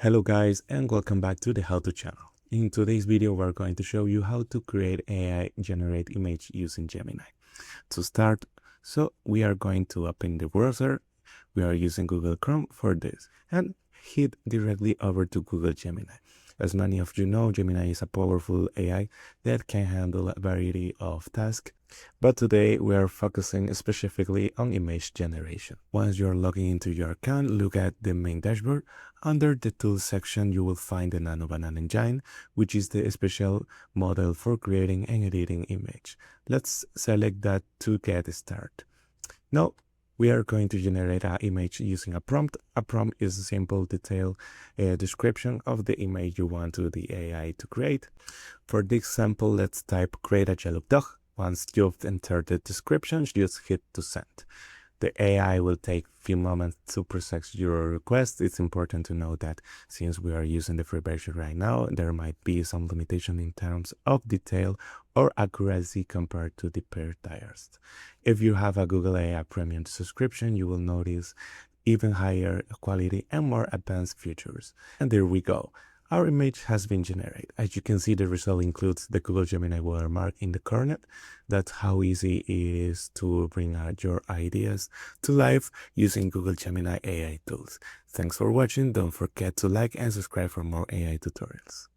Hello guys and welcome back to the How To channel. In today's video we're going to show you how to create AI generate image using Gemini. To start, we are going to open the browser. We are using Google Chrome for this and head directly over to Google Gemini. As many of you know, Gemini is a powerful AI that can handle a variety of tasks, but today we are focusing specifically on image generation. Once you're logging into your account, look at the main dashboard. Under the Tools section, you will find the Nano Banana Engine, which is the special model for creating and editing image. Let's select that to get started. Now, we are going to generate an image using a prompt. A prompt is a simple, detailed description of the image you want the AI to create. For this example, let's type create a yellow dog. Once you've entered the description, just hit to send. The AI will take a few moments to process your request. It's important to know that since we are using the free version right now, there might be some limitation in terms of detail or accuracy compared to the paid tiers. If you have a Google AI Premium subscription, you will notice even higher quality and more advanced features. And there we go. Our image has been generated. As you can see, the result includes the Google Gemini watermark in the corner. That's how easy it is to bring out your ideas to life using Google Gemini AI tools. Thanks for watching. Don't forget to like and subscribe for more AI tutorials.